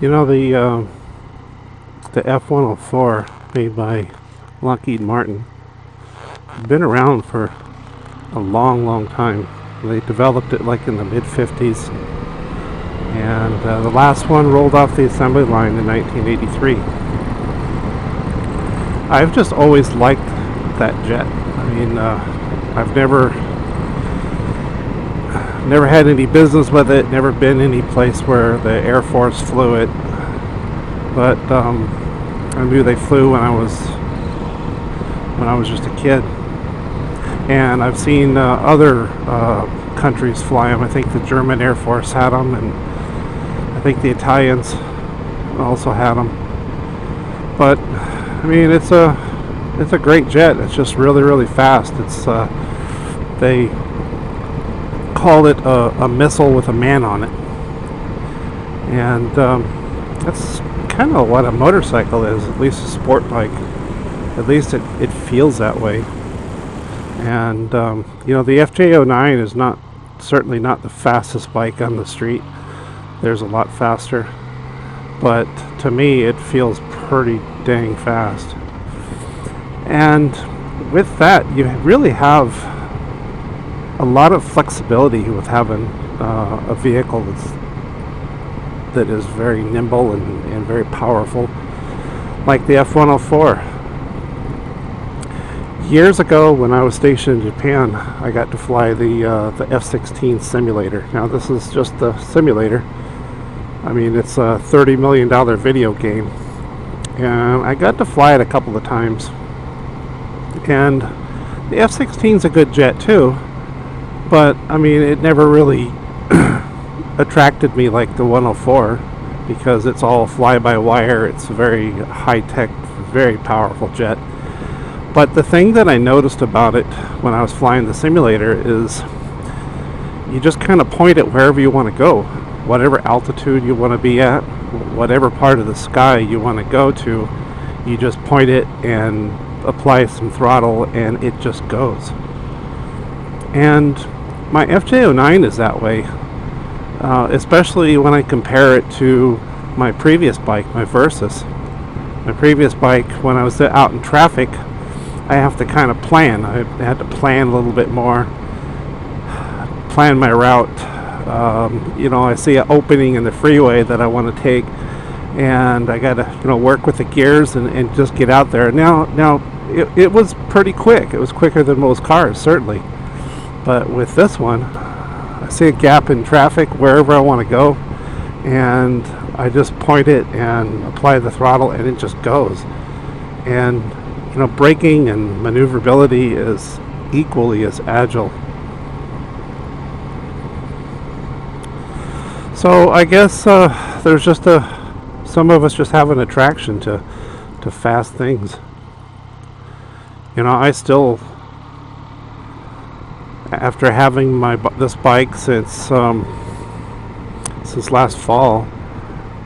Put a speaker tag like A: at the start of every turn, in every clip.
A: The F-104 made by Lockheed Martin been around for a long, long time. They developed it like in the mid-50s, and the last one rolled off the assembly line in 1983. I've just always liked that jet. I mean, I've never had any business with it, never been any place where the Air Force flew it, but I knew they flew when I was just a kid. And I've seen other countries fly them. I think the German Air Force had them, and I think the Italians also had them. But I mean, it's a great jet. It's just really, really fast. They call it a missile with a man on it, and that's kind of what a motorcycle is. At least a sport bike. At least it feels that way. And the FJ09 is certainly not the fastest bike on the street. There's a lot faster, but to me it feels pretty dang fast. And with that, you really have a lot of flexibility with having a vehicle that is very nimble and very powerful, like the F-104. Years ago, when I was stationed in Japan, I got to fly the F-16 simulator. Now, this is just the simulator. I mean, it's a $30 million video game, and I got to fly it a couple of times. And the F-16 is a good jet too, but I mean, it never really attracted me like the 104, because it's all fly-by-wire. It's a very high-tech, very powerful jet. But the thing that I noticed about it when I was flying the simulator is you just kind of point it wherever you want to go. Whatever altitude you want to be at, whatever part of the sky you want to go to, you just point it and apply some throttle and it just goes. And my FJ09 is that way, especially when I compare it to my previous bike, my Versys. My previous bike, when I was out in traffic, I have to kind of plan. I had to plan a little bit more, plan my route. I see an opening in the freeway that I want to take, and I got to work with the gears and just get out there. Now it was pretty quick. It was quicker than most cars, certainly. But with this one, I see a gap in traffic wherever I want to go, and I just point it and apply the throttle, and it just goes. And braking and maneuverability is equally as agile. So I guess there's just some of us just have an attraction to fast things. I still, after having this bike since last fall,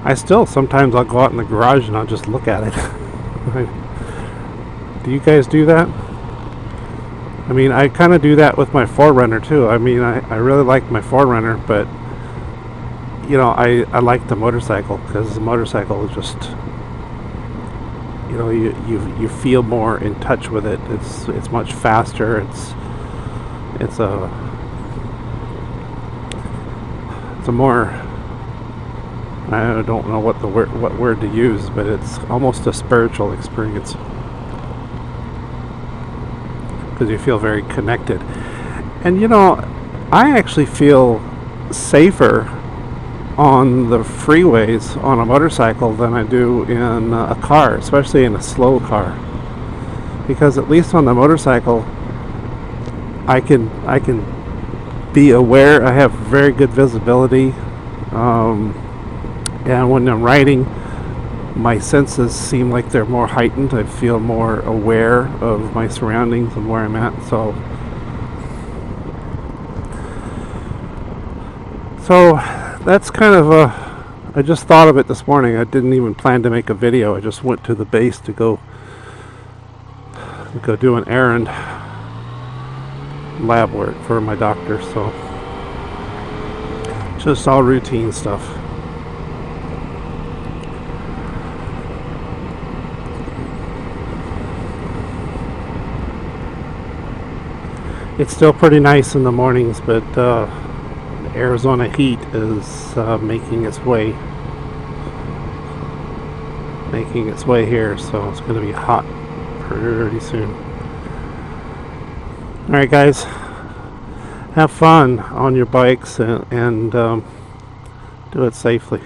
A: I still sometimes I'll go out in the garage and I'll just look at it. Do you guys do that? I mean, I kind of do that with my 4Runner too. I mean, I really like my 4Runner, but I like the motorcycle, because the motorcycle is just, you feel more in touch with it. It's much faster. It's a more, I don't know what word to use, but it's almost a spiritual experience, because you feel very connected. And I actually feel safer on the freeways on a motorcycle than I do in a car, especially in a slow car, because at least on the motorcycle I can be aware. I have very good visibility, and when I'm riding, my senses seem like they're more heightened. I feel more aware of my surroundings and where I'm at. So that's kind of I just thought of it this morning. I didn't even plan to make a video. I just went to the base to go do an errand, lab work for my doctor. So just all routine stuff. It's still pretty nice in the mornings, but the Arizona heat is making its way here, so it's going to be hot pretty soon. Alright guys, have fun on your bikes and do it safely.